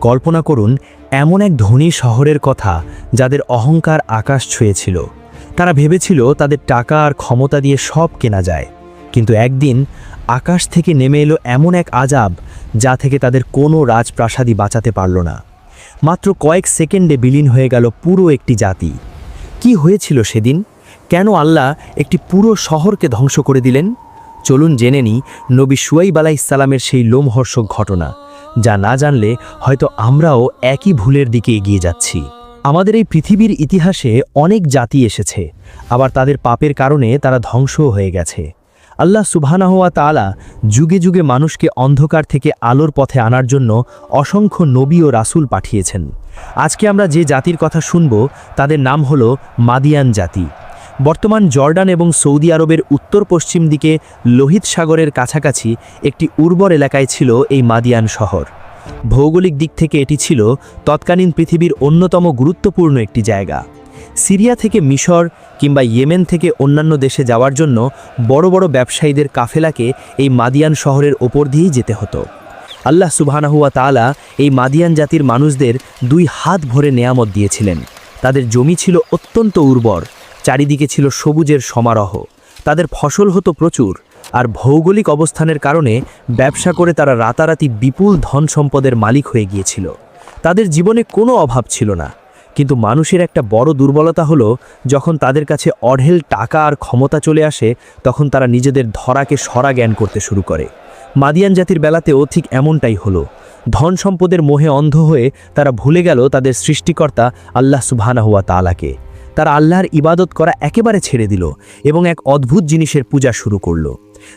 কল্পনা করুন এমন এক ধনী শহরের কথা যাদের অহংকার আকাশ ছুঁয়েছিল। তারা ভেবেছিল তাদের টাকা আর ক্ষমতা দিয়ে সব কেনা যায়, কিন্তু একদিন আকাশ থেকে নেমে এলো এমন এক আযাব যা থেকে তাদের কোনো রাজপ্রাসাদই বাঁচাতে পারল না। মাত্র কয়েক সেকেন্ডে বিলীন হয়ে গেল পুরো একটি জাতি। কি হয়েছিল সেদিন? কেন আল্লাহ একটি পুরো শহরকে ধ্বংস করে দিলেন? চলুন জেনে নিই নবী শুআইব আলাইহিসসালামের সেই লোমহর্ষক ঘটনা, যা না জানলে হয়তো আমরাও একই ভুলের দিকে এগিয়ে যাচ্ছি। আমাদের এই পৃথিবীর ইতিহাসে অনেক জাতি এসেছে, আবার তাদের পাপের কারণে তারা ধ্বংসও হয়ে গেছে। আল্লাহ সুবহানাহু ওয়া তাআলা যুগে যুগে মানুষকে অন্ধকার থেকে আলোর পথে আনার জন্য অসংখ্য নবী ও রাসূল পাঠিয়েছেন। আজকে আমরা যে জাতির কথা শুনব তাদের নাম হলো মাদিয়ান জাতি। বর্তমান জর্ডান এবং সৌদি আরবের উত্তর পশ্চিম দিকে লোহিত সাগরের কাছাকাছি একটি উর্বর এলাকায় ছিল এই মাদিয়ান শহর। ভৌগোলিক দিক থেকে এটি ছিল তৎকালীন পৃথিবীর অন্যতম গুরুত্বপূর্ণ একটি জায়গা। সিরিয়া থেকে মিশর কিংবা ইয়েমেন থেকে অন্যান্য দেশে যাওয়ার জন্য বড় বড় ব্যবসায়ীদের কাফেলাকে এই মাদিয়ান শহরের ওপর দিয়েই যেতে হতো। আল্লাহ সুবহানাহু ওয়া তাআলা এই মাদিয়ান জাতির মানুষদের 2 হাত ভরে নেয়ামত দিয়েছিলেন। তাদের জমি ছিল অত্যন্ত উর্বর, চারিদিকে ছিল সবুজের সমারোহ, তাদের ফসল হতো প্রচুর, আর ভৌগোলিক অবস্থানের কারণে ব্যবসা করে তারা রাতারাতি বিপুল ধন সম্পদের মালিক হয়ে গিয়েছিল। তাদের জীবনে কোনো অভাব ছিল না, কিন্তু মানুষের একটা বড় দুর্বলতা হলো যখন তাদের কাছে অঢেল টাকা আর ক্ষমতা চলে আসে, তখন তারা নিজেদের ধরাকে সরা জ্ঞান করতে শুরু করে। মাদিয়ান জাতির বেলাতেও ঠিক এমনটাই হলো। ধন সম্পদের মোহে অন্ধ হয়ে তারা ভুলে গেল তাদের সৃষ্টিকর্তা আল্লাহ সুবহানাহু ওয়া তাআলাকে। তারা আল্লাহর ইবাদত করা একেবারে ছেড়ে দিল এবং এক অদ্ভুত জিনিসের পূজা শুরু করল।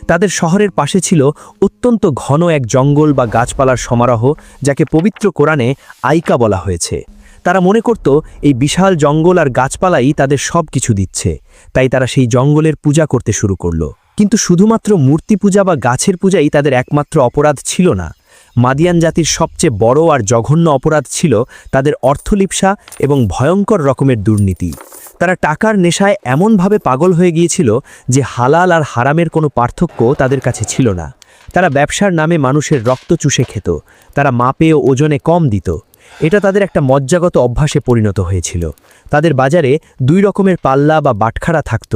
তাদের শহরের পাশে ছিল অত্যন্ত ঘন এক জঙ্গল বা গাছপালার সমারোহ, যাকে পবিত্র কোরআনে আইকা বলা হয়েছে। তারা মনে করত এই বিশাল জঙ্গল আর গাছপালাই তাদের সব কিছু দিচ্ছে, তাই তারা সেই জঙ্গলের পূজা করতে শুরু করল। কিন্তু শুধুমাত্র মূর্তি পূজা বা গাছের পূজাই তাদের একমাত্র অপরাধ ছিল না। মাদিয়ান জাতির সবচেয়ে বড় আর জঘন্য অপরাধ ছিল তাদের অর্থলিপ্সা এবং ভয়ঙ্কর রকমের দুর্নীতি। তারা টাকার নেশায় এমনভাবে পাগল হয়ে গিয়েছিল যে হালাল আর হারামের কোনো পার্থক্য তাদের কাছে ছিল না। তারা ব্যবসার নামে মানুষের রক্ত চুষে খেত, তারা মাপে ও ওজনে কম দিত। এটা তাদের একটা মজ্জাগত অভ্যাসে পরিণত হয়েছিল। তাদের বাজারে 2 রকমের পাল্লা বা বাটখারা থাকত।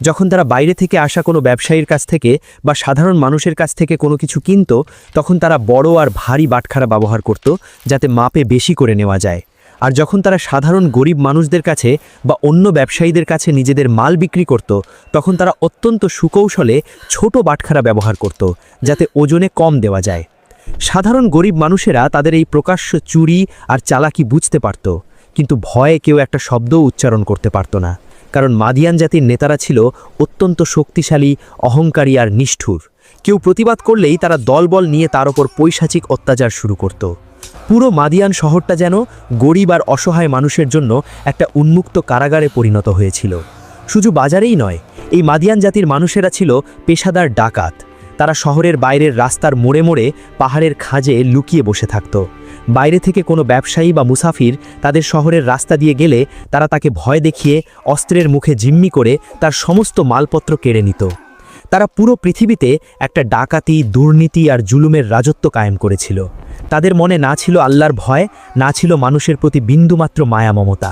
যখন তারা বাইরে থেকে আসা কোনো ব্যবসায়ীর কাছ থেকে বা সাধারণ মানুষের কাছ থেকে কোনো কিছু কিনত, তখন তারা বড় আর ভারী বাটখারা ব্যবহার করত, যাতে মাপে বেশি করে নেওয়া যায়। আর যখন তারা সাধারণ গরিব মানুষদের কাছে বা অন্য ব্যবসায়ীদের কাছে নিজেদের মাল বিক্রি করত, তখন তারা অত্যন্ত সুকৌশলে ছোট বাটখারা ব্যবহার করত, যাতে ওজনে কম দেওয়া যায়। সাধারণ গরিব মানুষেরা তাদের এই প্রকাশ্য চুরি আর চালাকি বুঝতে পারত, কিন্তু ভয়ে কেউ একটা শব্দও উচ্চারণ করতে পারত না, কারণ মাদিয়ান জাতির নেতারা ছিল অত্যন্ত শক্তিশালী, অহংকারী আর নিষ্ঠুর। কেউ প্রতিবাদ করলেই তারা দলবল নিয়ে তার ওপর পৈশাচিক অত্যাচার শুরু করত। পুরো মাদিয়ান শহরটা যেন গরিব আর অসহায় মানুষের জন্য একটা উন্মুক্ত কারাগারে পরিণত হয়েছিল। শুধু বাজারেই নয়, এই মাদিয়ান জাতির মানুষেরা ছিল পেশাদার ডাকাত। তারা শহরের বাইরের রাস্তার মোড়ে মোড়ে পাহাড়ের খাঁজে লুকিয়ে বসে থাকত। বাইরে থেকে কোনো ব্যবসায়ী বা মুসাফির তাদের শহরের রাস্তা দিয়ে গেলে তারা তাকে ভয় দেখিয়ে অস্ত্রের মুখে জিম্মি করে তার সমস্ত মালপত্র কেড়ে নিত। তারা পুরো পৃথিবীতে একটা ডাকাতি, দুর্নীতি আর জুলুমের রাজত্ব কায়েম করেছিল। তাদের মনে না ছিল আল্লাহর ভয়, না ছিল মানুষের প্রতি বিন্দুমাত্র মায়া মমতা।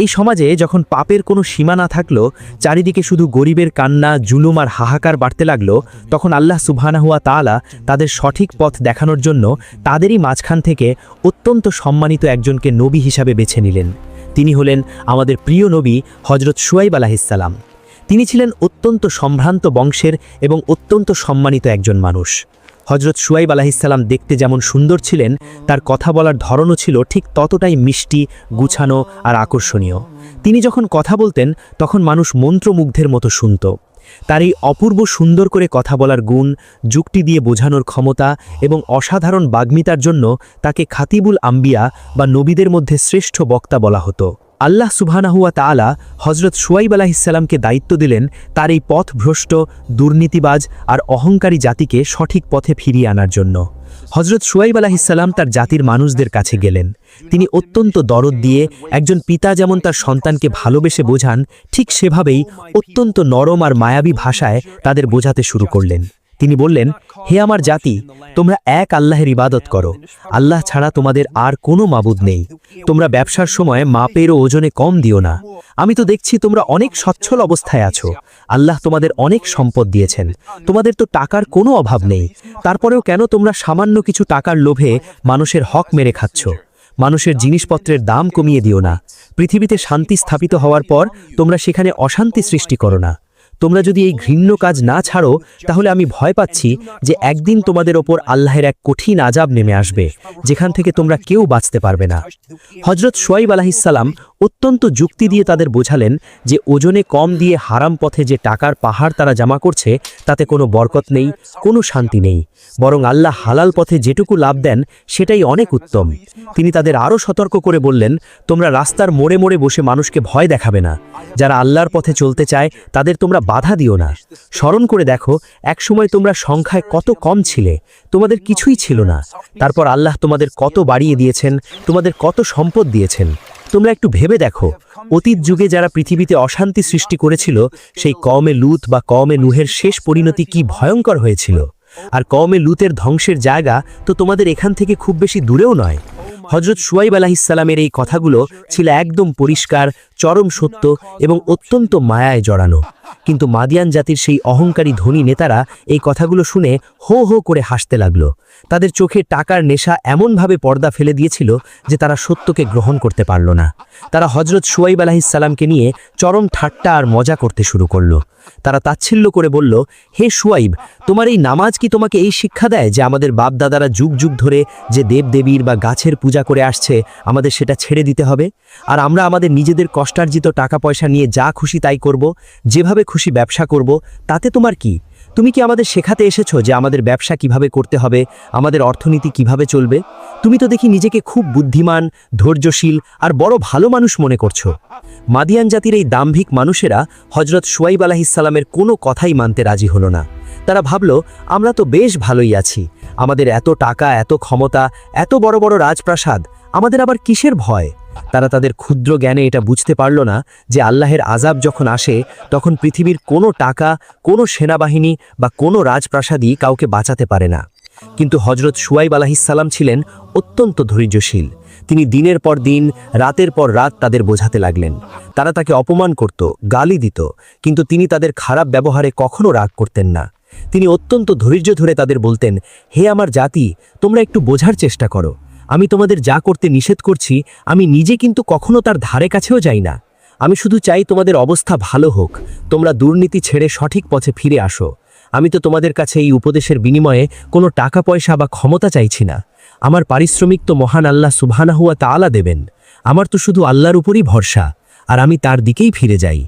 এই সমাজে যখন পাপের কোনো সীমা না থাকলো, চারিদিকে শুধু গরিবের কান্না, জুলুম আর হাহাকার বাড়তে লাগলো, তখন আল্লাহ সুবহানাহু ওয়া তাআলা তাদের সঠিক পথ দেখানোর জন্য তাদেরই মাঝখান থেকে অত্যন্ত সম্মানিত একজনকে নবী হিসাবে বেছে নিলেন। তিনি হলেন আমাদের প্রিয় নবী হযরত শুআইব আলাইহিসসালাম। তিনি ছিলেন অত্যন্ত সম্ভ্রান্ত বংশের এবং অত্যন্ত সম্মানিত একজন মানুষ। হযরত শুআইব আলাইহিসসালাম দেখতে যেমন সুন্দর ছিলেন, তার কথা বলার ধরনও ছিল ঠিক ততটাই মিষ্টি, গুছানো আর আকর্ষণীয়। তিনি যখন কথা বলতেন তখন মানুষ মন্ত্রমুগ্ধের মতো শুনত। তার এই অপূর্ব সুন্দর করে কথা বলার গুণ, যুক্তি দিয়ে বোঝানোর ক্ষমতা এবং অসাধারণ বাগ্মিতার জন্য তাকে খাতিবুল আম্বিয়া বা নবীদের মধ্যে শ্রেষ্ঠ বক্তা বলা হতো। আল্লাহ সুবহানাহু ওয়া তাআলা হযরত শুআইব আলাইহিসসালামকে দায়িত্ব দিলেন তার এই পথভ্রষ্ট, দুর্নীতিবাজ আর অহংকারী জাতিকে সঠিক পথে ফিরিয়ে আনার জন্য। হযরত শুআইব আলাইহিসসালাম তার জাতির মানুষদের কাছে গেলেন। তিনি অত্যন্ত দরদ দিয়ে, একজন পিতা যেমন তার সন্তানকে ভালোবেসে বোঝান, ঠিক সেভাবেই অত্যন্ত নরম আর মায়াবী ভাষায় তাদের বোঝাতে শুরু করলেন। তিনি বললেন, হে আমার জাতি, তোমরা এক আল্লাহের ইবাদত করো, আল্লাহ ছাড়া তোমাদের আর কোনো মাবুদ নেই। তোমরা ব্যবসার সময় মাপের ও ওজনে কম দিও না। আমি তো দেখছি তোমরা অনেক সচ্ছল অবস্থায় আছো। আল্লাহ তোমাদের অনেক সম্পদ দিয়েছেন, তোমাদের তো টাকার কোনো অভাব নেই। তারপরেও কেন তোমরা সামান্য কিছু টাকার লোভে মানুষের হক মেরে খাচ্ছ? মানুষের জিনিসপত্রের দাম কমিয়ে দিও না। পৃথিবীতে শান্তি স্থাপিত হওয়ার পর তোমরা সেখানে অশান্তি সৃষ্টি করো না। তোমরা যদি এই ঘৃণ্য কাজ না ছাড়ো, তাহলে আমি ভয় পাচ্ছি যে একদিন তোমাদের ওপর আল্লাহের এক কঠিন আযাব নেমে আসবে, যেখান থেকে তোমরা কেউ বাঁচতে পারবে না। হজরত শুআইব আলাইহিসসালাম অত্যন্ত যুক্তি দিয়ে তাদের বোঝালেন যে ওজনে কম দিয়ে হারাম পথে যে টাকার পাহাড় তারা জমা করছে, তাতে কোনো বরকত নেই, কোনো শান্তি নেই। বরং আল্লাহ হালাল পথে যেটুকু লাভ দেন সেটাই অনেক উত্তম। তিনি তাদের আরও সতর্ক করে বললেন, তোমরা রাস্তার মোড়ে মোড়ে বসে মানুষকে ভয় দেখাবে না। যারা আল্লাহর পথে চলতে চায় তাদের তোমরা বাধা দিও না। স্মরণ করে দেখো, একসময় তোমরা সংখ্যায় কত কম ছিলে, তোমাদের কিছুই ছিল না। তারপর আল্লাহ তোমাদের কত বাড়িয়ে দিয়েছেন, তোমাদের কত সম্পদ দিয়েছেন। তোমরা একটু ভেবে দেখো, অতীত যুগে যারা পৃথিবীতে অশান্তি সৃষ্টি করেছিল, সেই কওমে লূত বা কওমে নূহের শেষ পরিণতি কি ভয়ঙ্কর হয়েছিল। আর কওমে লূতের ধ্বংসের জায়গা তো তোমাদের এখান থেকে খুব বেশি দূরেও নয়। হজরত শুআইব আলাইহিসসালামের এই কথাগুলো ছিল একদম পরিষ্কার, চরম সত্য এবং অত্যন্ত মায়ায় জড়ানো। কিন্তু মাদিয়ান জাতির সেই অহংকারী ধনী নেতারা এই কথাগুলো শুনে হো হো করে হাসতে লাগলো। তাদের চোখে টাকার নেশা এমনভাবে পর্দা ফেলে দিয়েছিল যে তারা সত্যকে গ্রহণ করতে পারল না। তারা হজরত শুআইব আলাইহিসসালামকে নিয়ে চরম ঠাট্টা আর মজা করতে শুরু করলো। তারা তাচ্ছিল্য করে বলল, হে শুআইব, তোমার এই নামাজ কি তোমাকে এই শিক্ষা দেয় যে আমাদের বাপদাদারা যুগ যুগ ধরে যে দেবদেবীর বা গাছের পূজা করে আসছে, আমাদের সেটা ছেড়ে দিতে হবে? আর আমরা আমাদের নিজেদের কষ্টার্জিত টাকা পয়সা নিয়ে যা খুশি তাই করব, যেভাবে খুশি ব্যবসা করব, তাতে তোমার কি? তুমি কি আমাদের শেখাতে এসেছো যে আমাদের ব্যবসা কিভাবে করতে হবে, আমাদের অর্থনীতি কিভাবে চলবে? তুমি তো দেখি নিজেকে খুব বুদ্ধিমান, ধৈর্যশীল আর বড় ভালো মানুষ মনে করছো। মাদিয়ান জাতির এই দাম্ভিক মানুষেরা হজরত শুআইব আলাইহিসসালামের কোনো কথাই মানতে রাজি হলো না। তারা ভাবল, আমরা তো বেশ ভালোই আছি, আমাদের এত টাকা, এত ক্ষমতা, এত বড় বড় রাজপ্রাসাদ, আমাদের আবার কিসের ভয়? তারা তাদের ক্ষুদ্র জ্ঞানে এটা বুঝতে পারল না যে আল্লাহের আযাব যখন আসে, তখন পৃথিবীর কোনো টাকা, কোনো সেনাবাহিনী বা কোনো রাজপ্রাসাদই কাউকে বাঁচাতে পারে না। কিন্তু হজরত শুআইব আলাইহিসসালাম ছিলেন অত্যন্ত ধৈর্যশীল। তিনি দিনের পর দিন, রাতের পর রাত তাদের বোঝাতে লাগলেন। তারা তাকে অপমান করত, গালি দিত, কিন্তু তিনি তাদের খারাপ ব্যবহারে কখনো রাগ করতেন না। তিনি অত্যন্ত ধৈর্য ধরে তাদের বলতেন, হে আমার জাতি, তোমরা একটু বোঝার চেষ্টা করো। আমি তোমাদের যা করতে নিষেধ করছি, আমি নিজে কিন্তু কখনো তার ধারে কাছেও যাই না। আমি শুধু চাই তোমাদের অবস্থা ভালো হোক, তোমরা দুর্নীতি ছেড়ে সঠিক পথে ফিরে আসো। আমি তো তোমাদের কাছে এই উপদেশের বিনিময়ে কোনো টাকা পয়সা বা ক্ষমতা চাইছি না। আমার পারিশ্রমিক তো মহান আল্লাহ সুবহানাহু ওয়া তাআলা দেবেন। আমার তো শুধু আল্লাহর উপরই ভরসা, আর আমি তার দিকেই ফিরে যাই।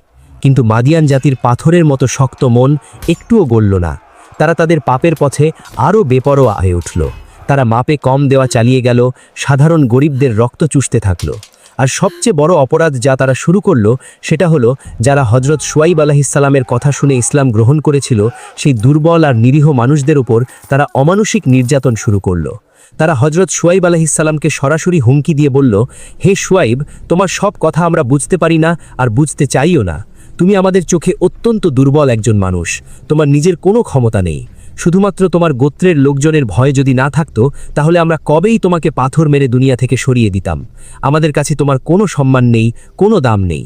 কিন্তু মাদিয়ান জাতির পাথরের মতো শক্ত মন একটুও গলল না। তারা তাদের পাপের পথে আরও বেপরোয়া হয়ে উঠল। তারা মাপে কম দেওয়া চালিয়ে গেল, সাধারণ গরিবদের রক্ত চুষতে থাকল। আর সবচেয়ে বড় অপরাধ যা তারা শুরু করলো, সেটা হলো যারা হজরত শুআইব আলাইহিসসালামের কথা শুনে ইসলাম গ্রহণ করেছিল, সেই দুর্বল আর নিরীহ মানুষদের উপর তারা অমানুষিক নির্যাতন শুরু করলো। তারা হজরত শুআইব আলাইহিসসালামকে সরাসরি হুমকি দিয়ে বলল, হে শুআইব, তোমার সব কথা আমরা বুঝতে পারি না আর বুঝতে চাইও না। তুমি আমাদের চোখে অত্যন্ত দুর্বল একজন মানুষ, তোমার নিজের কোনো ক্ষমতা নেই। শুধুমাত্র তোমার গোত্রের লোকজনের ভয় যদি না থাকতো, তাহলে আমরা কবেই তোমাকে পাথর মেরে দুনিয়া থেকে সরিয়ে দিতাম। আমাদের কাছে তোমার কোনো সম্মান নেই, কোনো দাম নেই।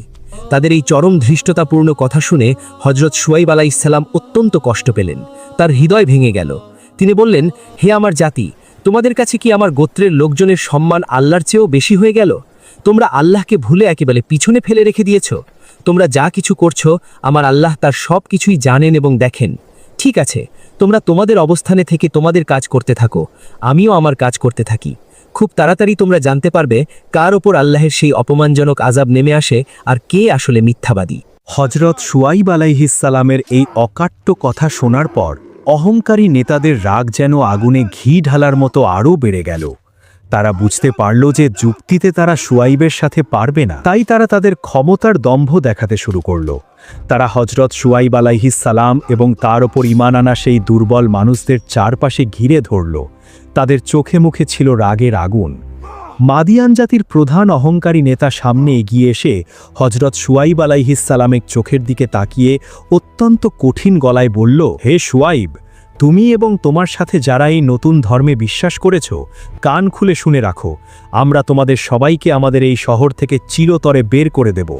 তাদের এই চরম ধৃষ্টতাপূর্ণ কথা শুনে হজরত শুআইব আলাইহিসসালাম অত্যন্ত কষ্ট পেলেন। তার হৃদয় ভেঙে গেল। তিনি বললেন, হে আমার জাতি, তোমাদের কাছে কি আমার গোত্রের লোকজনের সম্মান আল্লাহর চেয়েও বেশি হয়ে গেল? তোমরা আল্লাহকে ভুলে একেবারে পিছনে ফেলে রেখে দিয়েছ। তোমরা যা কিছু করছো, আমার আল্লাহ তার সব কিছুই জানেন এবং দেখেন। ঠিক আছে, তোমরা তোমাদের অবস্থানে থেকে তোমাদের কাজ করতে থাকো, আমিও আমার কাজ করতে থাকি। খুব তাড়াতাড়ি তোমরা জানতে পারবে কার ওপর আল্লাহের সেই অপমানজনক আযাব নেমে আসে আর কে আসলে মিথ্যাবাদী। হজরত শুআইব আলাইহিসসালামের এই অকাট্য কথা শোনার পর অহংকারী নেতাদের রাগ যেন আগুনে ঘি ঢালার মতো আরও বেড়ে গেল। তারা বুঝতে পারল যে যুক্তিতে তারা শুআইবের সাথে পারবে না, তাই তারা তাদের ক্ষমতার দম্ভ দেখাতে শুরু করল। তারা হজরত শুআইব আলাইহিসসালাম এবং তার ওপর ঈমান আনা সেই দুর্বল মানুষদের চারপাশে ঘিরে ধরল। তাদের চোখে মুখে ছিল রাগের আগুন। মাদিয়ান জাতির প্রধান অহংকারী নেতা সামনে এগিয়ে এসে হজরত শুআইব আলাইহিসসালামের চোখের দিকে তাকিয়ে অত্যন্ত কঠিন গলায় বলল, হে শুআইব, তুমি এবং তোমার সাথে যারা এই নতুন ধর্মে বিশ্বাস করেছ, কান খুলে শুনে রাখো, আমরা তোমাদের সবাইকে আমাদের এই শহর থেকে চিরতরে বের করে দেব।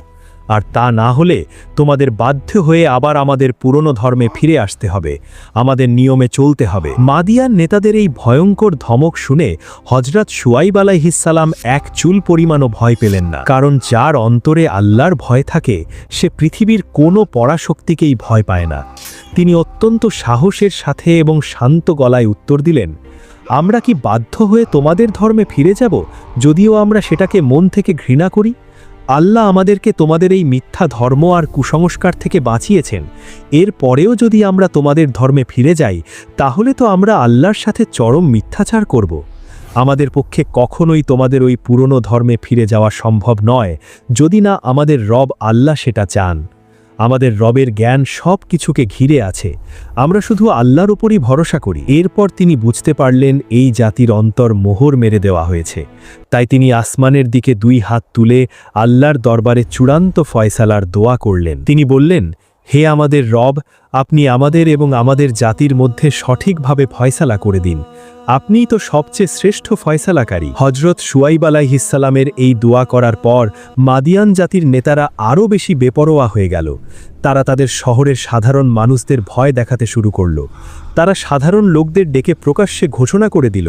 আর তা না হলে তোমাদের বাধ্য হয়ে আবার আমাদের পুরনো ধর্মে ফিরে আসতে হবে, আমাদের নিয়মে চলতে হবে। মাদিয়ান নেতাদের এই ভয়ঙ্কর ধমক শুনে হযরত শুআইব আলাইহিসসালাম এক চুল পরিমাণও ভয় পেলেন না, কারণ যার অন্তরে আল্লাহর ভয় থাকে সে পৃথিবীর কোনো পরাশক্তিকেই ভয় পায় না। তিনি অত্যন্ত সাহসের সাথে এবং শান্ত গলায় উত্তর দিলেন, আমরা কি বাধ্য হয়ে তোমাদের ধর্মে ফিরে যাব, যদিও আমরা সেটাকে মন থেকে ঘৃণা করি? আল্লাহ আমাদেরকে তোমাদের এই মিথ্যা ধর্ম আর কুসংস্কার থেকে বাঁচিয়েছেন। এর পরেও যদি আমরা তোমাদের ধর্মে ফিরে যাই, তাহলে তো আমরা আল্লাহর সাথে চরম মিথ্যাচার করব। আমাদের পক্ষে কখনোই তোমাদের ওই পুরনো ধর্মে ফিরে যাওয়া সম্ভব নয়, যদি না আমাদের রব আল্লাহ সেটা চান। আমাদের রবের জ্ঞান সব কিছুকে ঘিরে আছে, আমরা শুধু আল্লাহর উপরই ভরসা করি। এরপর তিনি বুঝতে পারলেন এই জাতির অন্তর মোহর মেরে দেওয়া হয়েছে, তাই তিনি আসমানের দিকে 2 হাত তুলে আল্লাহর দরবারে চূড়ান্ত ফয়সালার দোয়া করলেন। তিনি বললেন, হে আমাদের রব, আপনি আমাদের এবং আমাদের জাতির মধ্যে সঠিকভাবে ফয়সালা করে দিন, আপনিই তো সবচেয়ে শ্রেষ্ঠ ফয়সালাকারী। হযরত শুআইব আলাইহিসসালামের এই দোয়া করার পর মাদিয়ান জাতির নেতারা আরও বেশি বেপরোয়া হয়ে গেল। তারা তাদের শহরের সাধারণ মানুষদের ভয় দেখাতে শুরু করল। তারা সাধারণ লোকদের ডেকে প্রকাশ্যে ঘোষণা করে দিল,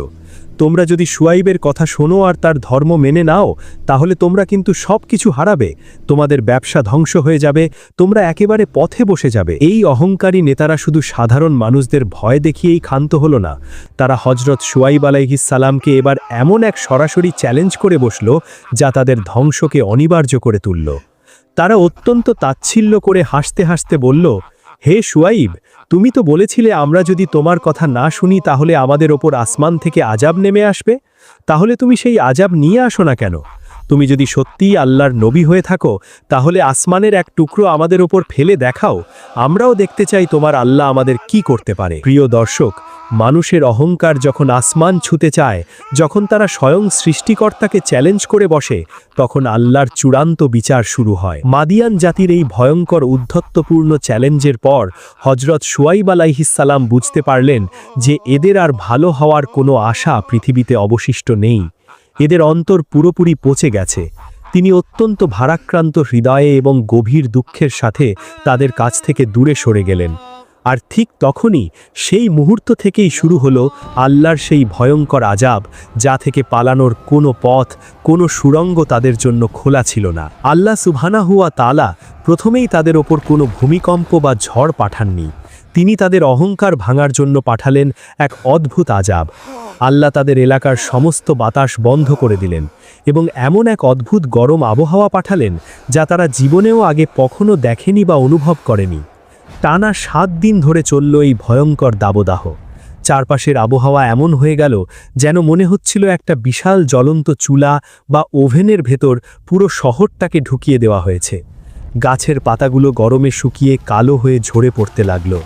তোমরা যদি শুআইবের কথা শোনো আর তার ধর্ম মেনে নাও, তাহলে তোমরা কিন্তু সব কিছু হারাবে, তোমাদের ব্যবসা ধ্বংস হয়ে যাবে, তোমরা একেবারে পথে বসে যাবে। এই অহংকারী নেতারা শুধু সাধারণ মানুষদের ভয় দেখিয়েই ক্ষান্ত হলো না, তারা হযরত শুআইব আলাইহিসসালামকে এবার এমন এক সরাসরি চ্যালেঞ্জ করে বসল যা তাদের ধ্বংসকে অনিবার্য করে তুলল। তারা অত্যন্ত তাচ্ছিল্য করে হাসতে হাসতে বলল, হে শুআইব, তুমি তো বলেছিলে আমরা যদি তোমার কথা না শুনি তাহলে আমাদের ওপর আসমান থেকে আযাব নেমে আসবে, তাহলে তুমি সেই আযাব নিয়ে আসো না কেন? তুমি যদি সত্যিই আল্লাহর নবী হয়ে থাকো, তাহলে আসমানের এক টুকরো আমাদের ওপর ফেলে দেখাও, আমরাও দেখতে চাই তোমার আল্লাহ আমাদের কি করতে পারে। প্রিয় দর্শক, মানুষের অহংকার যখন আসমান ছুঁতে চায়, যখন তারা স্বয়ং সৃষ্টিকর্তাকে চ্যালেঞ্জ করে বসে, তখন আল্লাহর চূড়ান্ত বিচার শুরু হয়। মাদিয়ান জাতির এই ভয়ঙ্কর উদ্ধত্তপূর্ণ চ্যালেঞ্জের পর হযরত শুআইব আলাইহিসসালাম বুঝতে পারলেন যে এদের আর ভালো হওয়ার কোনো আশা পৃথিবীতে অবশিষ্ট নেই। এদের অন্তর পুরোপুরি পচে গেছে। তিনি অত্যন্ত ভারাক্রান্ত হৃদয়ে এবং গভীর দুঃখের সাথে তাদের কাছ থেকে দূরে সরে গেলেন। আর ঠিক তখনই সেই মুহূর্ত থেকেই শুরু হলো আল্লাহর সেই ভয়ঙ্কর আযাব, যা থেকে পালানোর কোনো পথ, কোনো সুড়ঙ্গ তাদের জন্য খোলা ছিল না। আল্লাহ সুবহানাহু ওয়া তাআলা প্রথমেই তাদের ওপর কোনো ভূমিকম্প বা ঝড় পাঠাননি, তিনি তাদের অহংকার ভাঙার জন্য পাঠালেন এক অদ্ভুত আযাব। আল্লাহ তাদের এলাকার সমস্ত বাতাস বন্ধ করে দিলেন এবং এমন এক অদ্ভুত গরম আবহাওয়া পাঠালেন যা তারা জীবনেও আগে কখনো দেখেনি বা অনুভব করেনি। টানা 7 দিন ধরে চলল এই ভয়ঙ্কর দাবদাহ। চারপাশের আবহাওয়া এমন হয়ে গেল যেন মনে হচ্ছিল একটা বিশাল জ্বলন্ত চুলা বা ওভেনের ভেতর পুরো শহরটাকে ঢুকিয়ে দেওয়া হয়েছে। গাছের পাতাগুলো গরমে শুকিয়ে কালো হয়ে ঝরে পড়তে লাগলো।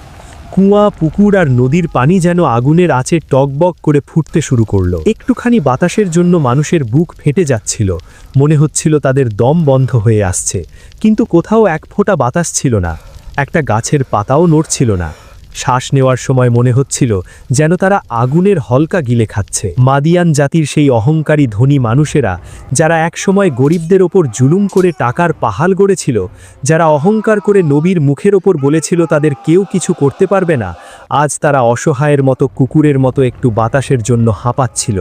কুয়া, পুকুর আর নদীর পানি যেন আগুনের আঁচে টকবক করে ফুটতে শুরু করলো। একটুখানি বাতাসের জন্য মানুষের বুক ফেটে যাচ্ছিল, মনে হচ্ছিল তাদের দম বন্ধ হয়ে আসছে, কিন্তু কোথাও এক ফোঁটা বাতাস ছিল না, একটা গাছের পাতাও নড়ছিল না। শ্বাস নেওয়ার সময় মনে হচ্ছিল যেন তারা আগুনের হলকা গিলে খাচ্ছে। মাদিয়ান জাতির সেই অহংকারী ধনী মানুষেরা, যারা একসময় গরিবদের ওপর জুলুম করে টাকার পাহাড় গড়েছিল, যারা অহংকার করে নবীর মুখের ওপর বলেছিল তাদের কেউ কিছু করতে পারবে না, আজ তারা অসহায়ের মতো, কুকুরের মতো একটু বাতাসের জন্য হাঁপাচ্ছিল।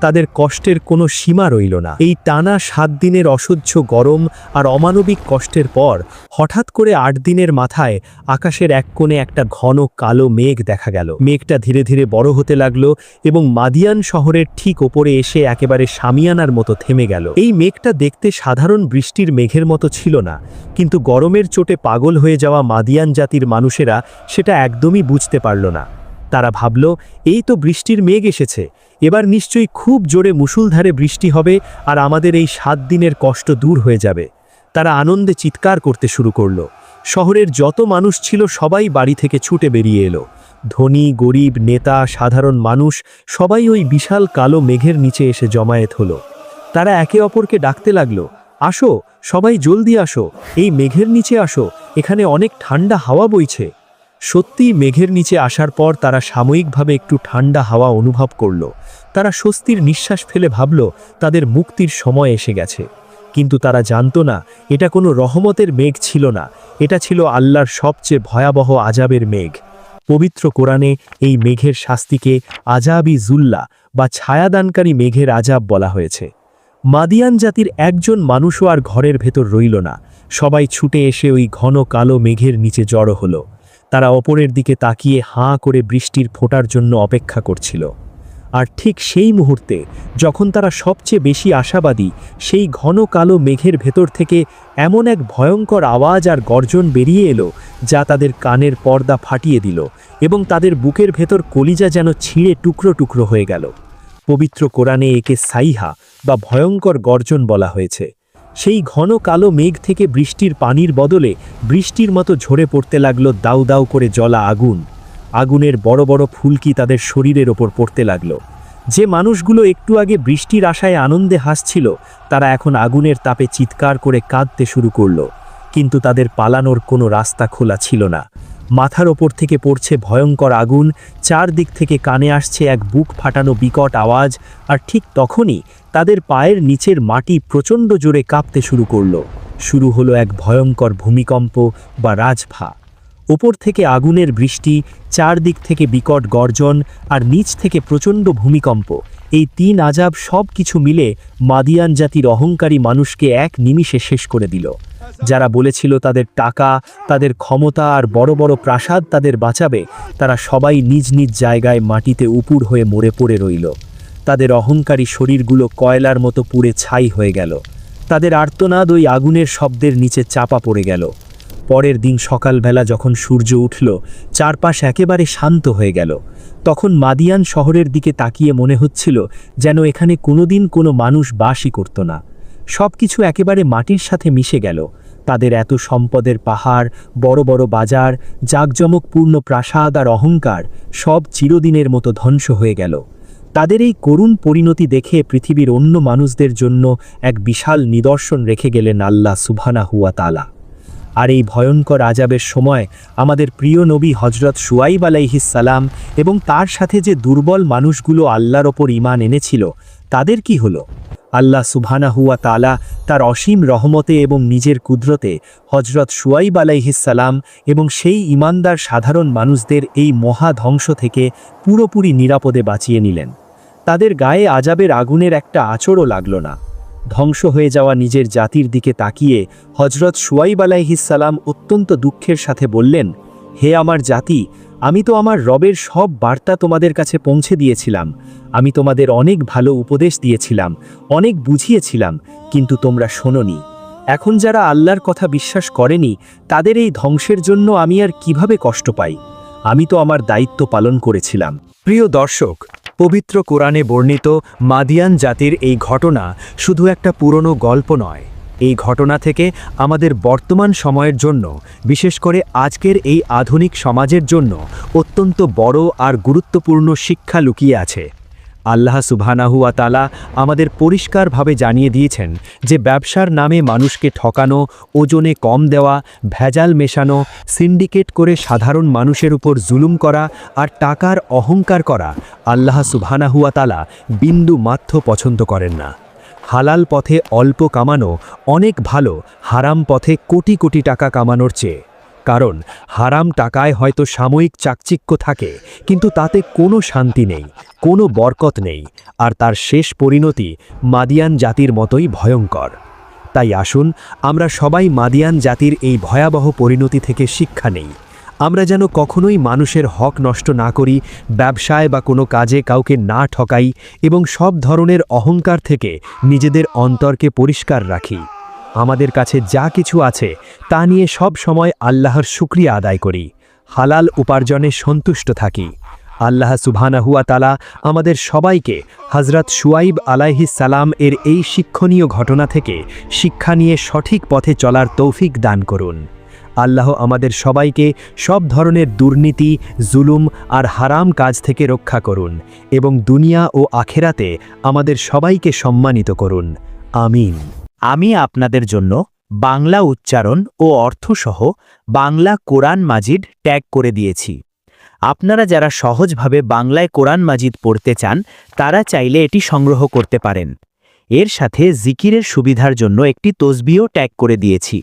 তাদের কষ্টের কোনো সীমা রইল না। এই টানা 7 দিনের অসহ্য গরম আর অমানবিক কষ্টের পর হঠাৎ করে 8 দিনের মাথায় আকাশের এক কোণে একটা ঘন কালো মেঘ দেখা গেল। মেঘটা ধীরে ধীরে বড় হতে লাগলো এবং মাদিয়ান শহরের ঠিক ওপরে এসে একেবারে শামিয়ানার মতো থেমে গেল। এই মেঘটা দেখতে সাধারণ বৃষ্টির মেঘের মতো ছিল না, কিন্তু গরমের চোটে পাগল হয়ে যাওয়া মাদিয়ান জাতির মানুষেরা সেটা একদমই বুঝতে পারল না। তারা ভাবল, এই তো বৃষ্টির মেঘ এসেছে, এবার নিশ্চয়ই খুব জোরে মুষলধারে বৃষ্টি হবে আর আমাদের এই 7 দিনের কষ্ট দূর হয়ে যাবে। তারা আনন্দে চিৎকার করতে শুরু করল। শহরের যত মানুষ ছিল সবাই বাড়ি থেকে ছুটে বেরিয়ে এলো। ধনী, গরিব, নেতা, সাধারণ মানুষ সবাই ওই বিশাল কালো মেঘের নিচে এসে জমায়েত হলো। তারা একে অপরকে ডাকতে লাগলো, আসো সবাই জলদি আসো, এই মেঘের নিচে আসো, এখানে অনেক ঠান্ডা হাওয়া বইছে। সত্যিই মেঘের নিচে আসার পর তারা সাময়িকভাবে একটু ঠান্ডা হাওয়া অনুভব করল। তারা স্বস্তির নিঃশ্বাস ফেলে ভাবল তাদের মুক্তির সময় এসে গেছে। কিন্তু তারা জানত না এটা কোনো রহমতের মেঘ ছিল না, এটা ছিল আল্লাহর সবচেয়ে ভয়াবহ আযাবের মেঘ। পবিত্র কোরআনে এই মেঘের শাস্তিকে আযাবি জুল্লা বা ছায়াদানকারী মেঘের আযাব বলা হয়েছে। মাদিয়ান জাতির একজন মানুষও আর ঘরের ভেতর রইল না। সবাই ছুটে এসে ওই ঘন কালো মেঘের নিচে জড়ো হলো। তারা ওপরের দিকে তাকিয়ে হাঁ করে বৃষ্টির ফোঁটার জন্য অপেক্ষা করছিল। আর ঠিক সেই মুহূর্তে যখন তারা সবচেয়ে বেশি আশাবাদী, সেই ঘন কালো মেঘের ভেতর থেকে এমন এক ভয়ঙ্কর আওয়াজ আর গর্জন বেরিয়ে এলো যা তাদের কানের পর্দা ফাটিয়ে দিল এবং তাদের বুকের ভেতর কলিজা যেন ছিঁড়ে টুকরো টুকরো হয়ে গেল। পবিত্র কোরআনে একে সাইহা বা ভয়ঙ্কর গর্জন বলা হয়েছে। সেই ঘন কালো মেঘ থেকে বৃষ্টির পানির বদলে বৃষ্টির মতো ঝরে পড়তে লাগলো দাউ দাউ করে জ্বলা আগুন। আগুনের বড় বড় ফুলকি তাদের শরীরের ওপর পড়তে লাগলো। যে মানুষগুলো একটু আগে বৃষ্টির আশায় আনন্দে হাসছিল, তারা এখন আগুনের তাপে চিৎকার করে কাঁদতে শুরু করলো। কিন্তু তাদের পালানোর কোনো রাস্তা খোলা ছিল না। মাথার ওপর থেকে পড়ছে ভয়ঙ্কর আগুন, চারদিক থেকে কানে আসছে এক বুক ফাটানো বিকট আওয়াজ, আর ঠিক তখনই তাদের পায়ের নিচের মাটি প্রচণ্ড জোরে কাঁপতে শুরু করলো। শুরু হলো এক ভয়ঙ্কর ভূমিকম্প বা রাজফা। ওপর থেকে আগুনের বৃষ্টি, চারদিক থেকে বিকট গর্জন আর নিচ থেকে প্রচণ্ড ভূমিকম্প, এই তিন আযাব সব কিছু মিলে মাদিয়ান জাতির অহংকারী মানুষকে এক নিমিষে শেষ করে দিল। যারা বলেছিল তাদের টাকা, তাদের ক্ষমতা আর বড় বড় প্রাসাদ তাদের বাঁচাবে, তারা সবাই নিজ নিজ জায়গায় মাটিতে উপুর হয়ে মরে পড়ে রইল। তাদের অহংকারী শরীরগুলো কয়লার মতো পুড়ে ছাই হয়ে গেল। তাদের আর্তনাদ ওই আগুনের শব্দের নিচে চাপা পড়ে গেল। পরের দিন সকালবেলা যখন সূর্য উঠল, চারপাশ একেবারে শান্ত হয়ে গেল। তখন মাদিয়ান শহরের দিকে তাকিয়ে মনে হচ্ছিল যেন এখানে কোনোদিন কোনো মানুষ বাসই করত না। সব কিছু একেবারে মাটির সাথে মিশে গেল। তাদের এত সম্পদের পাহাড়, বড় বড় বাজার, জাঁকজমকপূর্ণ প্রাসাদ আর অহংকার সব চিরদিনের মতো ধ্বংস হয়ে গেল। তাদের এই করুণ পরিণতি দেখে পৃথিবীর অন্য মানুষদের জন্য এক বিশাল নিদর্শন রেখে গেলেন আল্লাহ সুবহানাহু ওয়া তাআলা। আর এই ভয়ঙ্কর আযাবের সময় আমাদের প্রিয় নবী হযরত শুআইব আলাইহিস সালাম এবং তার সাথে যে দুর্বল মানুষগুলো আল্লাহর ওপর ঈমান এনেছিল, তাদের কি হলো? আল্লাহ সুবহানাহু ওয়া তাআলা তার অসীম রহমতে এবং নিজের কুদরতে হযরত শুআইব আলাইহিস সালাম এবং সেই ঈমানদার সাধারণ মানুষদের এই মহা ধ্বংস থেকে পুরোপুরি নিরাপদে বাঁচিয়ে নিলেন। তাদের গায়ে আযাবের আগুনের একটা আঁচড়ও লাগল না। ধ্বংস হয়ে যাওয়া নিজের জাতির দিকে তাকিয়ে হযরত শুআইব আলাইহিস সালাম অত্যন্ত দুঃখের সাথে বললেন, হে আমার জাতি, আমি তো আমার রবের সব বার্তা তোমাদের কাছে পৌঁছে দিয়েছিলাম। আমি তোমাদের অনেক ভালো উপদেশ দিয়েছিলাম, অনেক বুঝিয়েছিলাম, কিন্তু তোমরা শোনোনি। এখন যারা আল্লাহর কথা বিশ্বাস করেনি, তাদের এই ধ্বংসের জন্য আমি আর কিভাবে কষ্ট পাই? আমি তো আমার দায়িত্ব পালন করেছিলাম। প্রিয় দর্শক, পবিত্র কোরআনে বর্ণিত মাদিয়ান জাতির এই ঘটনা শুধু একটা পুরনো গল্প নয়। এই ঘটনা থেকে আমাদের বর্তমান সময়ের জন্য, বিশেষ করে আজকের এই আধুনিক সমাজের জন্য অত্যন্ত বড় আর গুরুত্বপূর্ণ শিক্ষা লুকিয়ে আছে। আল্লাহ সুবহানাহু ওয়া তাআলা আমাদের পরিষ্কারভাবে জানিয়ে দিয়েছেন যে ব্যবসার নামে মানুষকে ঠকানো, ওজনে কম দেওয়া, ভেজাল মেশানো, সিন্ডিকেট করে সাধারণ মানুষের উপর জুলুম করা আর টাকার অহংকার করা আল্লাহ সুবহানাহু ওয়া তাআলা বিন্দু মাত্র পছন্দ করেন না। হালাল পথে অল্প কামানো অনেক ভালো হারাম পথে কোটি কোটি টাকা কামানোর চেয়ে। কারণ হারাম টাকায় হয়তো সাময়িক চাকচিক্য থাকে, কিন্তু তাতে কোনো শান্তি নেই, কোনো বরকত নেই, আর তার শেষ পরিণতি মাদিয়ান জাতির মতোই ভয়ঙ্কর। তাই আসুন আমরা সবাই মাদিয়ান জাতির এই ভয়াবহ পরিণতি থেকে শিক্ষা নেই। আমরা যেন কখনোই মানুষের হক নষ্ট না করি, ব্যবসায় বা কোনো কাজে কাউকে না ঠকাই এবং সব ধরনের অহংকার থেকে নিজেদের অন্তরকে পরিষ্কার রাখি। আমাদের কাছে যা কিছু আছে তা নিয়ে সব সময় আল্লাহর শুকরিয়া আদায় করি, হালাল উপার্জনে সন্তুষ্ট থাকি। আল্লাহ সুবহানাহু ওয়া তাআলা আমাদের সবাইকে হযরত শুআইব আলাইহিস সালাম এর এই শিক্ষণীয় ঘটনা থেকে শিক্ষা নিয়ে সঠিক পথে চলার তৌফিক দান করুন। আল্লাহ আমাদের সবাইকে সব ধরনের দুর্নীতি, জুলুম আর হারাম কাজ থেকে রক্ষা করুন এবং দুনিয়া ও আখেরাতে আমাদের সবাইকে সম্মানিত করুন। আমিন। আমি আপনাদের জন্য বাংলা উচ্চারণ ও অর্থসহ বাংলা কোরআন মাজিদ ট্যাগ করে দিয়েছি। আপনারা যারা সহজভাবে বাংলায় কোরআন মাজিদ পড়তে চান তারা চাইলে এটি সংগ্রহ করতে পারেন। এর সাথে জিকিরের সুবিধার জন্য একটি তসবিহও ট্যাগ করে দিয়েছি।